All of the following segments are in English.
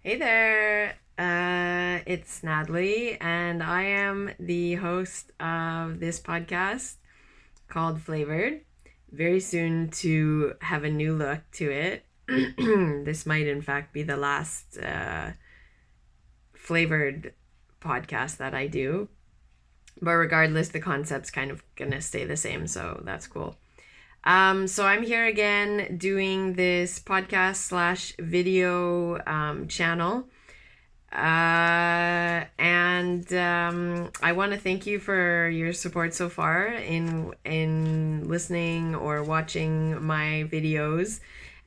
Hey there, it's Natalie, and I am the host of this podcast called Flavored. Very soon to have a new look to it. This might, in fact, be the last flavored podcast that I do. But regardless, the concept's kind of gonna stay the same, so that's cool. So I'm here again doing this podcast slash video channel. And I want to thank you for your support so far in listening or watching my videos.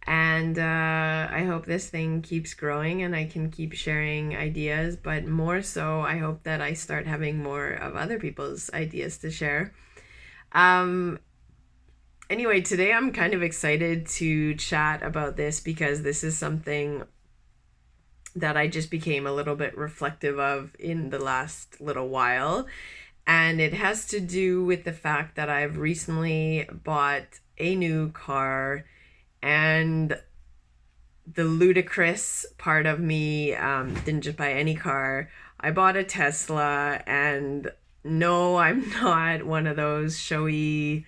And I hope this thing keeps growing and I can keep sharing ideas. But more so, I hope that I start having more of other people's ideas to share. Anyway, today I'm kind of excited to chat about this because this is something that I just became a little bit reflective of in the last little while. And it has to do with the fact that I've recently bought a new car, and the ludicrous part of me didn't just buy any car. I bought a Tesla, and no, I'm not one of those showy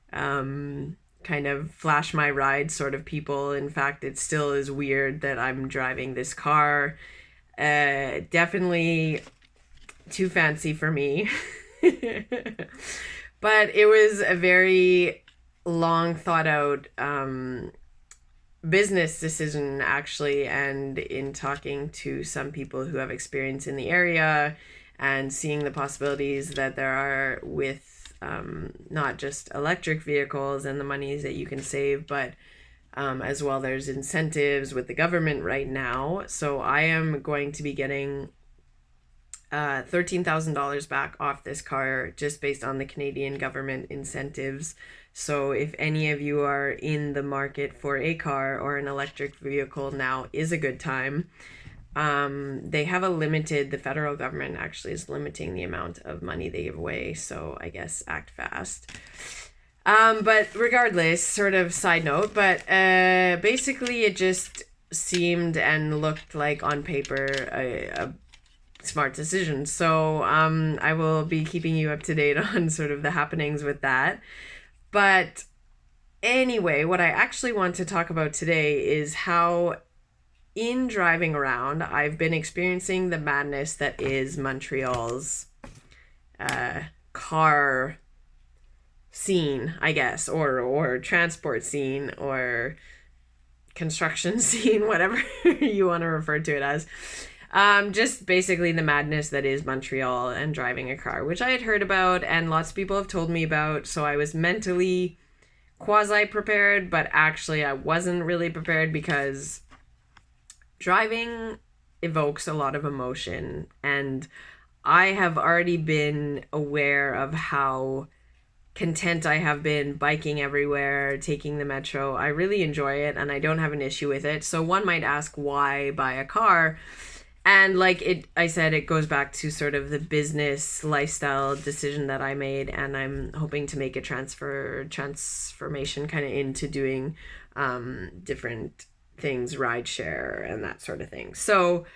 kind of flash my ride sort of people. In fact, it still is weird that I'm driving this car. Definitely too fancy for me. But it was a very long thought out business decision, actually. And in talking to some people who have experience in the area and seeing the possibilities that there are with not just electric vehicles and the monies that you can save, but as well there's incentives with the government right now. So I am going to be getting $13,000 back off this car just based on the Canadian government incentives. So if any of you are in the market for a car or an electric vehicle, now is a good time. They have the federal government actually is limiting the amount of money they give away. So I guess act fast. But regardless, sort of side note, but basically it just seemed and looked like on paper a smart decision. So I will be keeping you up to date on sort of the happenings with that. But anyway, what I actually want to talk about today is how in driving around, I've been experiencing the madness that is Montreal's car scene, I guess, or transport scene, or construction scene, whatever you want to refer to it as. Just basically the madness that is Montreal and driving a car, which I had heard about and lots of people have told me about. So I was mentally quasi prepared, but actually I wasn't really prepared because driving evokes a lot of emotion, and I have already been aware of how content I have been biking everywhere, taking the metro. I really enjoy it and I don't have an issue with it. So one might ask, why buy a car? And I said, it goes back to sort of the business lifestyle decision that I made, and I'm hoping to make a transformation kind of into doing different things, rideshare and that sort of thing. So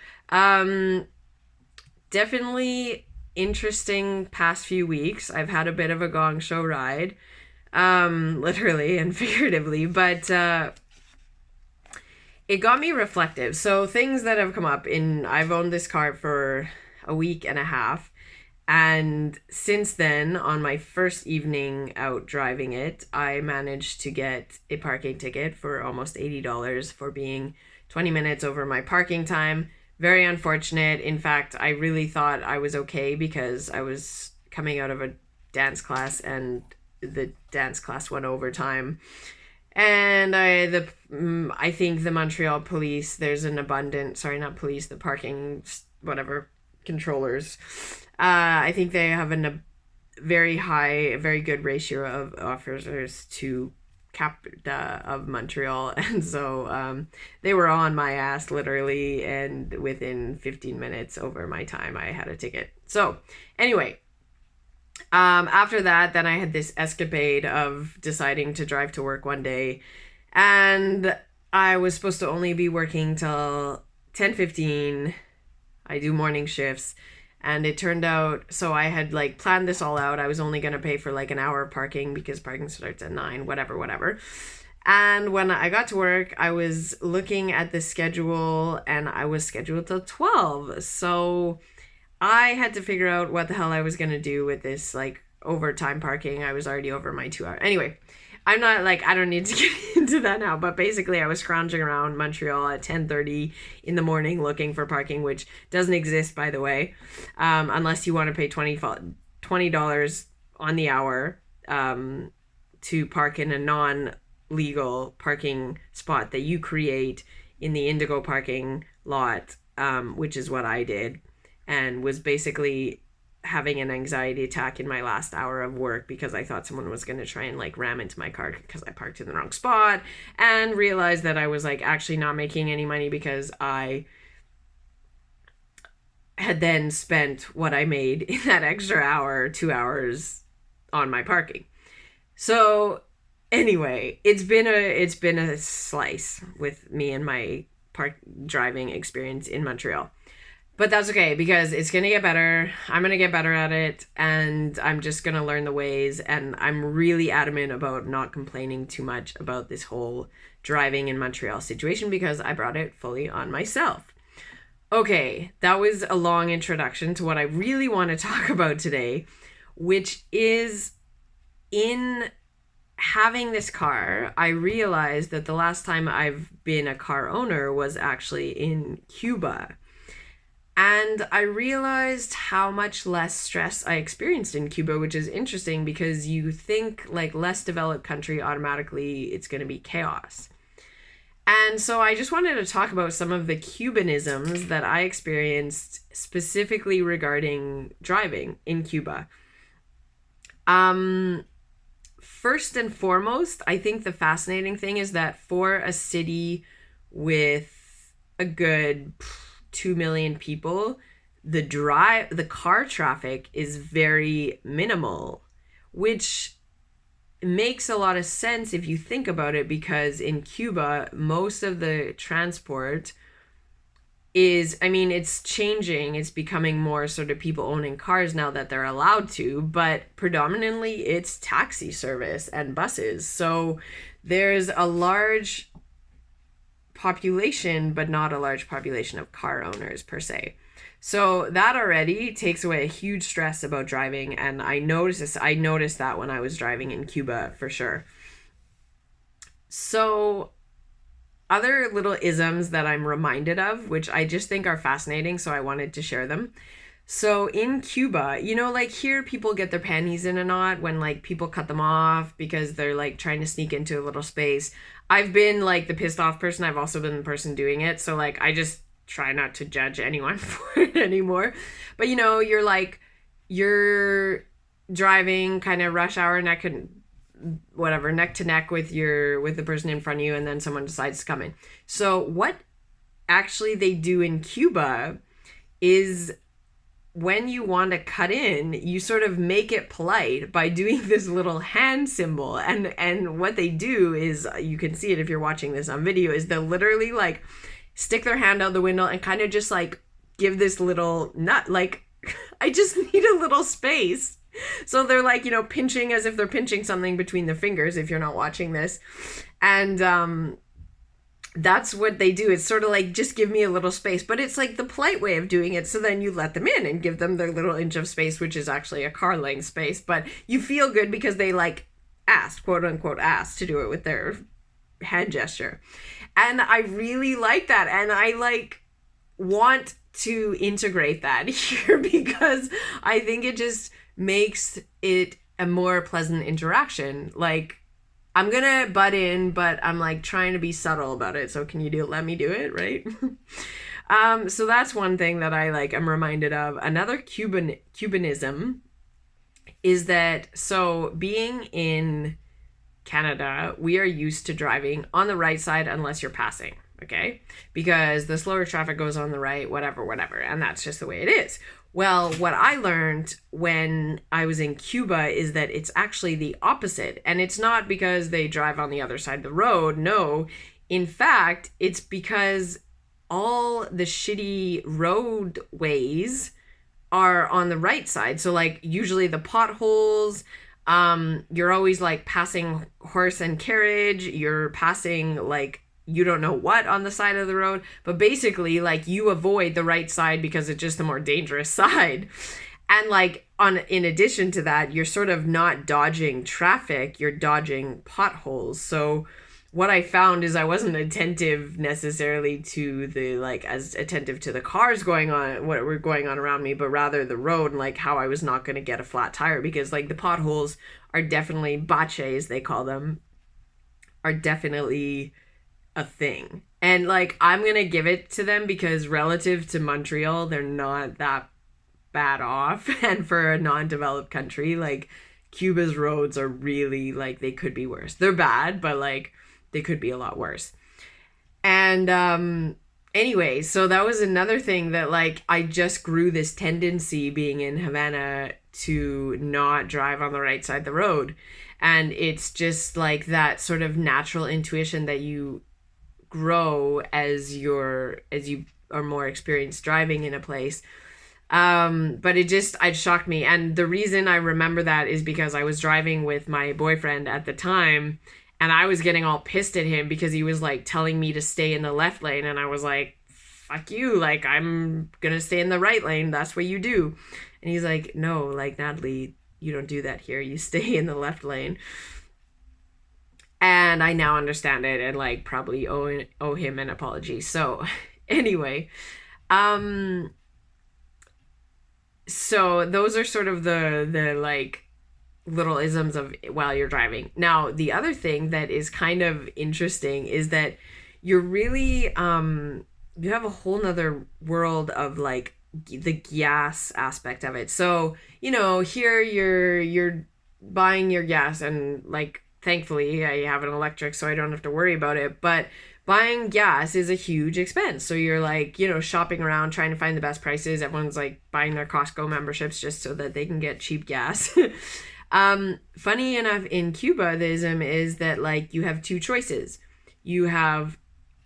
definitely interesting past few weeks. I've had a bit of a gong show ride, literally and figuratively, but it got me reflective. So things that have come up I've owned this car for a week and a half. And since then, on my first evening out driving it, I managed to get a parking ticket for almost $80 for being 20 minutes over my parking time. Very unfortunate. In fact, I really thought I was okay because I was coming out of a dance class and the dance class went overtime. And I think the Montreal police, there's an not police, the parking, whatever, controllers. I think they have a very good ratio of officers to of Montreal, and so they were on my ass literally, and within 15 minutes over my time I had a ticket. So anyway, after that, then I had this escapade of deciding to drive to work one day, and I was supposed to only be working till 10:15. I do morning shifts. And it turned out, so I had like planned this all out. I was only going to pay for like an hour of parking because parking starts at 9, whatever. And when I got to work, I was looking at the schedule and I was scheduled till 12. So I had to figure out what the hell I was going to do with this like overtime parking. I was already over my 2 hour. Anyway, I'm not like, I don't need to get into that now, but basically I was scrounging around Montreal at 10:30 in the morning looking for parking, which doesn't exist, by the way, unless you want to pay $20 on the hour to park in a non-legal parking spot that you create in the Indigo parking lot, which is what I did, and was basically having an anxiety attack in my last hour of work because I thought someone was going to try and like ram into my car because I parked in the wrong spot, and realized that I was like actually not making any money because I had then spent what I made in that extra hour, 2 hours on my parking. So anyway, it's been a slice with me and my park driving experience in Montreal. But that's okay because it's going to get better. I'm going to get better at it, and I'm just going to learn the ways, and I'm really adamant about not complaining too much about this whole driving in Montreal situation because I brought it fully on myself. Okay, that was a long introduction to what I really want to talk about today, which is in having this car, I realized that the last time I've been a car owner was actually in Cuba. And I realized how much less stress I experienced in Cuba, which is interesting because you think like less developed country, automatically it's going to be chaos. And so I just wanted to talk about some of the Cubanisms that I experienced specifically regarding driving in Cuba. First and foremost, I think the fascinating thing is that for a city with a good 2 million people, the car traffic is very minimal, which makes a lot of sense if you think about it, because in Cuba, most of the transport is, I mean, it's changing. It's becoming more sort of people owning cars now that they're allowed to, but predominantly it's taxi service and buses. So there's a large population, but not a large population of car owners per se. So that already takes away a huge stress about driving, and I noticed that when I was driving in Cuba for sure. So other little isms that I'm reminded of, which I just think are fascinating, so I wanted to share them. So in Cuba, you know, like here people get their panties in a knot when like people cut them off because they're like trying to sneak into a little space. I've been like the pissed off person. I've also been the person doing it. So like I just try not to judge anyone for it anymore. But you know, you're driving kind of rush hour neck to neck with the person in front of you, and then someone decides to come in. So what actually they do in Cuba is when you want to cut in, you sort of make it polite by doing this little hand symbol. And what they do is, you can see it if you're watching this on video, is they'll literally like stick their hand out the window and kind of just like give this little nut, like, I just need a little space. So they're like, you know, pinching as if they're pinching something between their fingers if you're not watching this. And that's what they do. It's sort of like, just give me a little space, but it's like the polite way of doing it. So then you let them in and give them their little inch of space, which is actually a car length space, but you feel good because they like asked, quote unquote, asked to do it with their hand gesture. And I really like that. And I like want to integrate that here because I think it just makes it a more pleasant interaction. Like, I'm gonna butt in, but I'm like trying to be subtle about it. So can you let me do it, right? So that's one thing that I like, I'm reminded of. Another Cubanism is that, so being in Canada, we are used to driving on the right side unless you're passing, okay? Because the slower traffic goes on the right, whatever, and that's just the way it is. Well, what I learned when I was in Cuba is that it's actually the opposite. And it's not because they drive on the other side of the road. No, in fact, it's because all the shitty roadways are on the right side. So like usually the potholes, you're always like passing horse and carriage, you're passing like you don't know what on the side of the road, but basically like you avoid the right side because it's just the more dangerous side. And like on in addition to that, you're sort of not dodging traffic, you're dodging potholes. So what I found is I wasn't attentive necessarily to the like as attentive to the cars going on what were going on around me, but rather the road and like how I was not going to get a flat tire, because like the potholes are definitely baches, they call them, are definitely a thing. And like I'm going to give it to them because relative to Montreal, they're not that bad off. And for a non-developed country, like Cuba's roads are really like they could be worse. They're bad, but like they could be a lot worse. And anyway, so that was another thing that like I just grew this tendency being in Havana to not drive on the right side of the road. And it's just like that sort of natural intuition that you grow as you are more experienced driving in a place. But it shocked me. And the reason I remember that is because I was driving with my boyfriend at the time, and I was getting all pissed at him because he was like telling me to stay in the left lane. And I was like, fuck you. Like, I'm going to stay in the right lane. That's what you do. And he's like, no, like, Natalie, you don't do that here. You stay in the left lane. And I now understand it and like probably owe him an apology. So anyway, so those are sort of the like little isms of while you're driving. Now, the other thing that is kind of interesting is that you're really you have a whole nother world of like the gas aspect of it. So, you know, here you're buying your gas, and like thankfully I have an electric so I don't have to worry about it, but buying gas is a huge expense. So you're like, you know, shopping around trying to find the best prices. Everyone's like buying their Costco memberships just so that they can get cheap gas. Funny enough, in Cuba, the ism is that like you have two choices. You have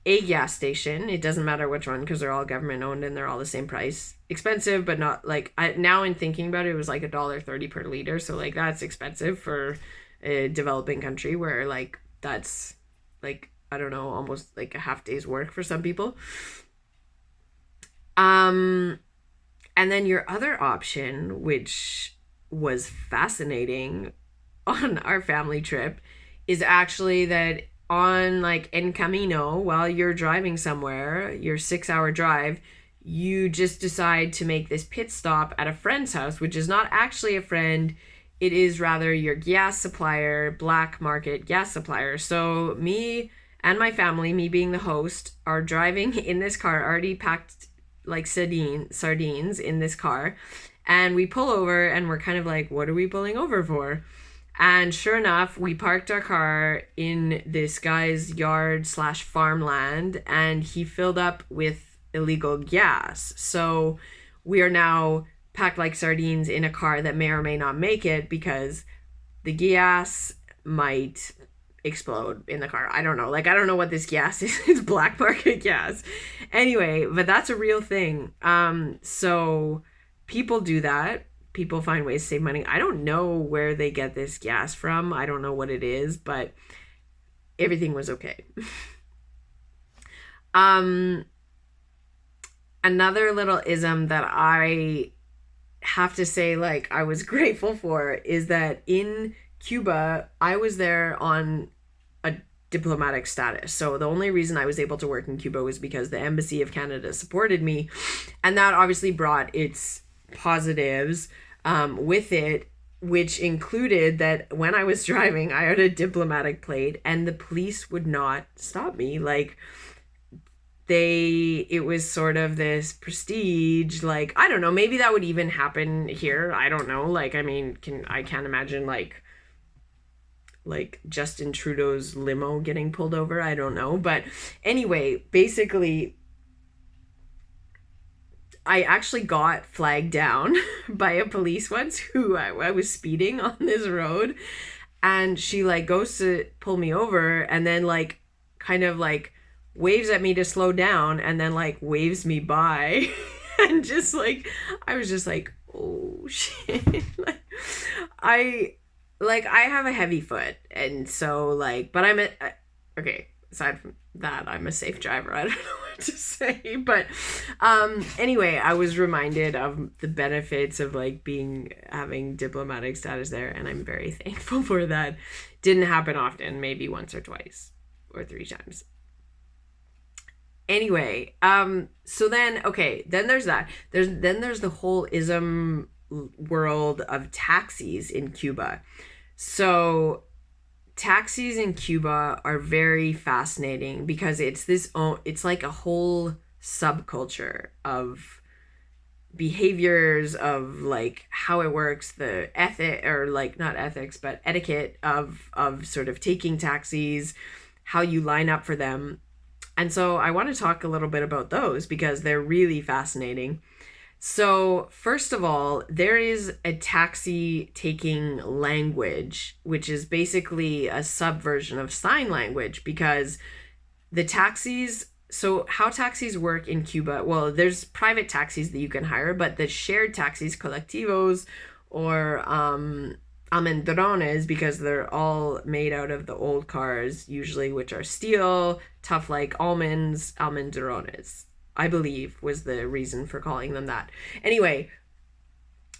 a gas station. It doesn't matter which one because they're all government owned and they're all the same price. Expensive, but not like now in thinking about it, it was like $1.30 per liter. So like that's expensive for a developing country where like that's like, I don't know, almost like a half day's work for some people. And then your other option, which was fascinating on our family trip, is actually that on like En Camino, while you're driving somewhere, your 6-hour drive, you just decide to make this pit stop at a friend's house, which is not actually a friend. It is rather your gas supplier, black market gas supplier. So me and my family, me being the host, are driving in this car, already packed like sardines in this car. And we pull over and we're kind of like, what are we pulling over for? And sure enough, we parked our car in this guy's yard / farmland, and he filled up with illegal gas. So we are now packed like sardines in a car that may or may not make it because the gas might explode in the car. I don't know. Like, I don't know what this gas is. It's black market gas. Anyway, but that's a real thing. So people do that. People find ways to save money. I don't know where they get this gas from. I don't know what it is, but everything was okay. Another little ism that I have to say, like, I was grateful for is that in Cuba, I was there on a diplomatic status. So the only reason I was able to work in Cuba was because the Embassy of Canada supported me. And that obviously brought its positives with it, which included that when I was driving, I had a diplomatic plate and the police would not stop me. Like, it was sort of this prestige, like, I don't know, maybe that would even happen here. I don't know. Like, I mean, I can't imagine like Justin Trudeau's limo getting pulled over. I don't know. But anyway, basically, I actually got flagged down by a police once who I was speeding on this road, and she like goes to pull me over and then like kind of like waves at me to slow down, and then like waves me by. And just like, I was just like, oh shit. Like, I I have a heavy foot, and so like, but okay, aside from that, I'm a safe driver. I don't know what to say, but anyway, I was reminded of the benefits of like having diplomatic status there, and I'm very thankful for that. Didn't happen often, maybe once or twice or 3 times. Anyway, so then, okay, then there's that. There's the whole ism world of taxis in Cuba. So taxis in Cuba are very fascinating because it's like a whole subculture of behaviors, of like how it works, the ethic, or like not ethics but etiquette of sort of taking taxis, how you line up for them. And so I want to talk a little bit about those because they're really fascinating. So, first of all, there is a taxi taking language, which is basically a subversion of sign language, because the taxis, so how taxis work in Cuba, well, there's private taxis that you can hire, but the shared taxis, colectivos, or almendrones, because they're all made out of the old cars, usually, which are steel, tough like almonds, almendrones, I believe, was the reason for calling them that. Anyway,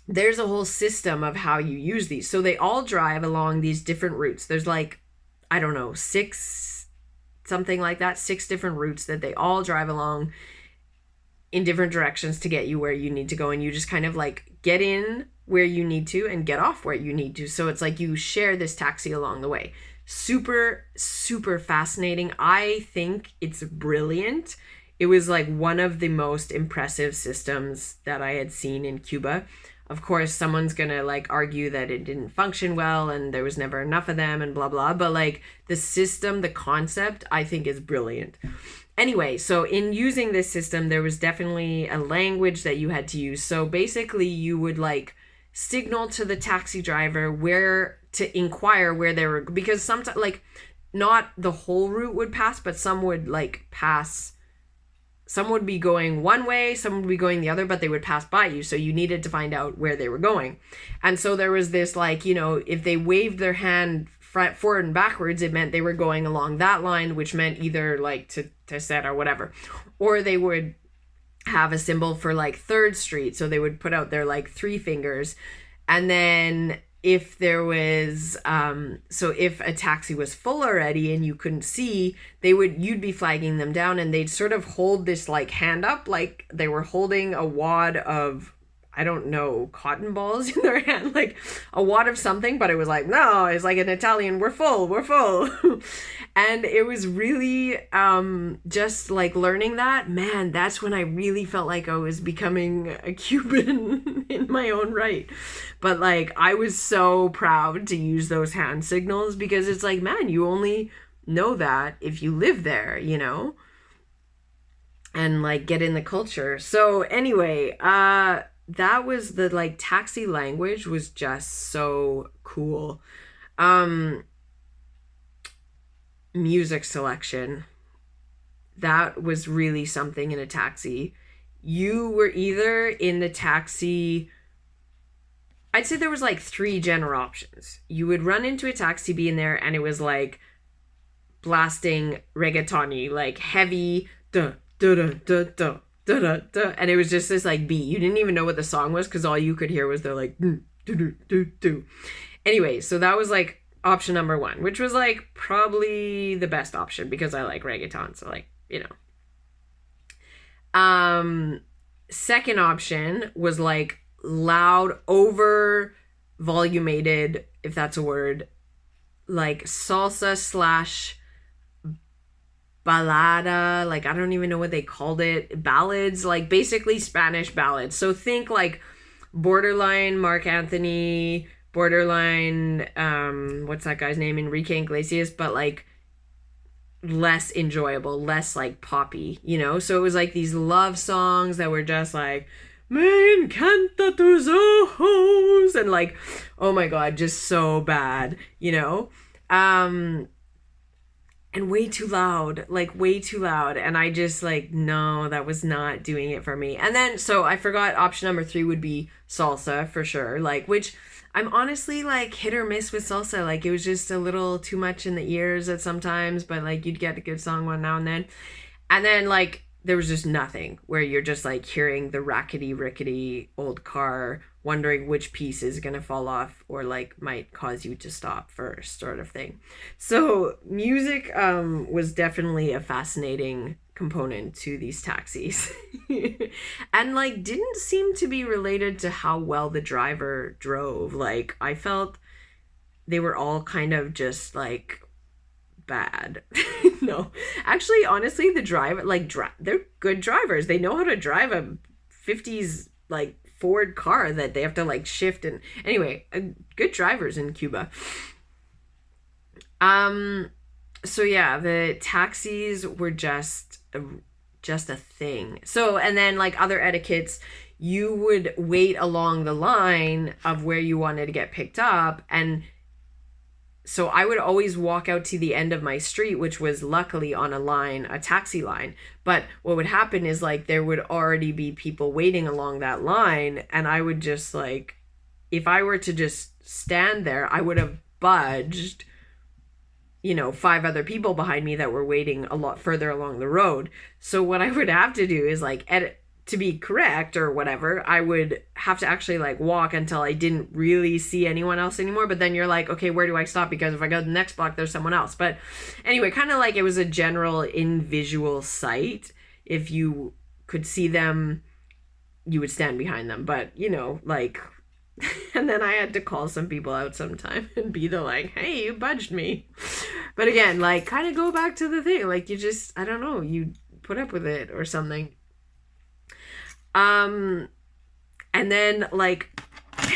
there's a whole system of how you use these. So they all drive along these different routes. There's like, I don't know, 6, something like that, 6 different routes that they all drive along in different directions to get you where you need to go. And you just kind of like get in where you need to and get off where you need to. So it's like you share this taxi along the way. Super, super fascinating. I think it's brilliant. It was like one of the most impressive systems that I had seen in Cuba. Of course, someone's gonna like argue that it didn't function well and there was never enough of them and blah, blah. But like the system, the concept, I think is brilliant. Anyway, so in using this system, there was definitely a language that you had to use. So basically you would like signal to the taxi driver where to inquire where they were, because sometimes like not the whole route would pass, but some would like pass. Some would be going one way, some would be going the other, but they would pass by you. So you needed to find out where they were going. And so there was this like, you know, if they waved their hand forward and backwards, it meant they were going along that line, which meant either like to set or whatever. Or they would have a symbol for like 3rd Street. So they would put out their like 3 fingers. And then if there was, so if a taxi was full already and you couldn't see, you'd be flagging them down, and they'd sort of hold this like hand up, like they were holding a wad of, I don't know, cotton balls in their hand, like a wad of something, but it was like, no, it's like an Italian, we're full. And it was really, just like learning that, man, that's when I really felt like I was becoming a Cuban in my own right. But like, I was so proud to use those hand signals, because it's like, man, you only know that if you live there, you know, and like get in the culture. So anyway, that was the like taxi language was just so cool. Music selection, that was really something in a taxi. You were either in the taxi, I'd say there was like 3 general options. You would run into a taxi, be in there, and it was like blasting reggaeton-y, like heavy duh duh duh duh duh duh duh duh, and it was just this like beat. You didn't even know what the song was because all you could hear was the like do do do do. Anyway, so that was like option number 1, which was like probably the best option because I like reggaeton, so like, you know. Second option was like loud, over volumated, if that's a word, like salsa slash balada, like I don't even know what they called it, ballads, like basically Spanish ballads. So think like borderline Mark Anthony, borderline what's that guy's name, Enrique Iglesias, but like less enjoyable, less like poppy, you know. So it was like these love songs that were just like me encanta tus ojos, and like, oh my god, just so bad, you know. and way too loud, like way too loud. And I just like, no, that was not doing it for me. And then, so I forgot option number 3 would be salsa for sure. Like, which I'm honestly like hit or miss with salsa. Like, it was just a little too much in the ears at sometimes, but like you'd get a good song one now and then. And then like there was just nothing where you're just like hearing the rackety rickety old car, wondering which piece is going to fall off or like might cause you to stop first, sort of thing. So music was definitely a fascinating component to these taxis. And like didn't seem to be related to how well the driver drove. Like I felt they were all kind of just like bad. No, actually, honestly, the driver, like, they're good drivers. They know how to drive a 50s, like, Ford car that they have to, like, shift. And anyway, good drivers in Cuba. So yeah, the taxis were just a thing. So, and then, like, other etiquettes, you would wait along the line of where you wanted to get picked up, and so I would always walk out to the end of my street, which was luckily on a taxi line. But what would happen is like there would already be people waiting along that line. And I would just like, if I were to just stand there, I would have budged, 5 other people behind me that were waiting a lot further along the road. So what I would have to do is like edit. To be correct or whatever, I would have to actually like walk until I didn't really see anyone else anymore. But then you're like, okay, where do I stop? Because if I go to the next block, there's someone else. But anyway, kind of like it was a general in visual sight. If you could see them, you would stand behind them. But, like, and then I had to call some people out sometime and be the like, hey, you budged me. But again, like kind of go back to the thing. Like you just, I don't know, you put up with it or something. And then like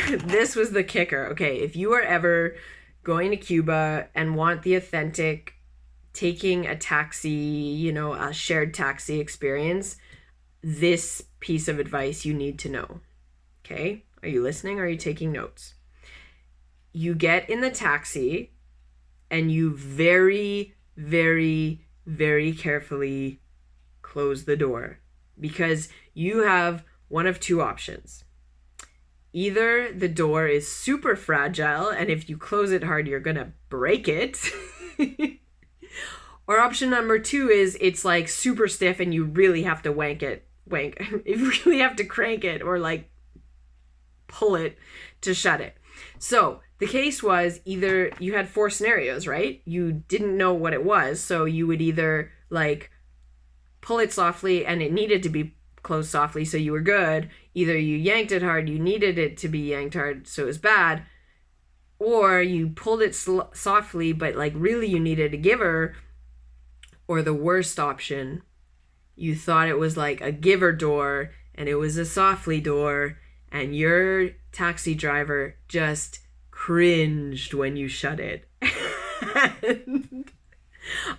this was the kicker. Okay, if you are ever going to Cuba and want the authentic taking a taxi, a shared taxi experience, this piece of advice you need to know. Okay? Are you listening or are you taking notes? You get in the taxi and you very, very, very carefully close the door. Because you have one of 2 options. Either the door is super fragile, and if you close it hard, you're going to break it. Or option number 2 is it's like super stiff and you really have to you really have to crank it or like pull it to shut it. So the case was either you had 4 scenarios, right? You didn't know what it was. So you would either like pull it softly and it needed to be closed softly, so you were good. Either you yanked it hard, you needed it to be yanked hard, so it was bad. Or you pulled it softly, but like really you needed a giver. Or the worst option, you thought it was like a giver door and it was a softly door and your taxi driver just cringed when you shut it. And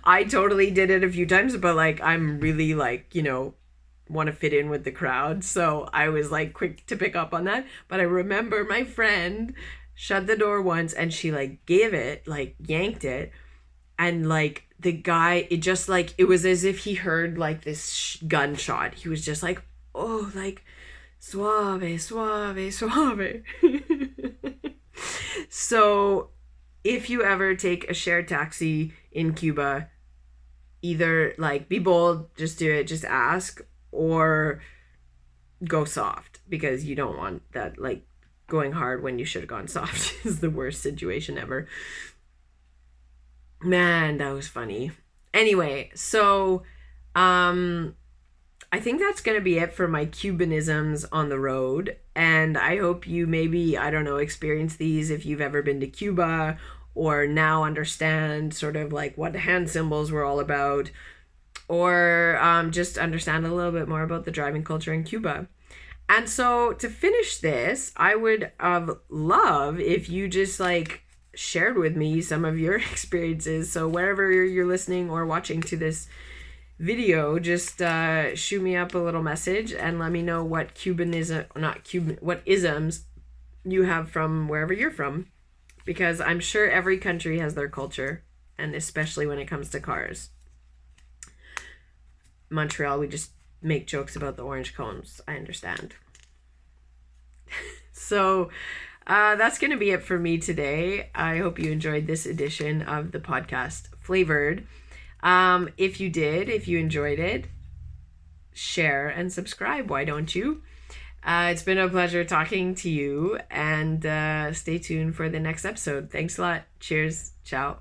I totally did it a few times, but like I'm really like, want to fit in with the crowd. So I was like quick to pick up on that. But I remember my friend shut the door once and she like gave it, like yanked it. And like the guy, it just like, it was as if he heard like this gunshot. He was just like, oh, like suave, suave, suave. So if you ever take a shared taxi in Cuba, either like be bold, just do it, just ask, or go soft, because you don't want that like going hard when you should have gone soft is the worst situation ever. Man, that was funny. Anyway, so I think that's going to be it for my Cubanisms on the road. And I hope you maybe, I don't know, experience these if you've ever been to Cuba, or now understand sort of like what hand symbols were all about, or just understand a little bit more about the driving culture in Cuba. And so to finish this, I would love if you just like shared with me some of your experiences. So wherever you're listening or watching to this video, just shoot me up a little message and let me know what what isms you have from wherever you're from, because I'm sure every country has their culture. and especially when it comes to cars. Montreal, we just make jokes about the orange cones. I understand. So that's going to be it for me today. I hope you enjoyed this edition of the podcast Flavored. If you did, if you enjoyed it, share and subscribe. Why don't you? It's been a pleasure talking to you, and stay tuned for the next episode. Thanks a lot. Cheers. Ciao.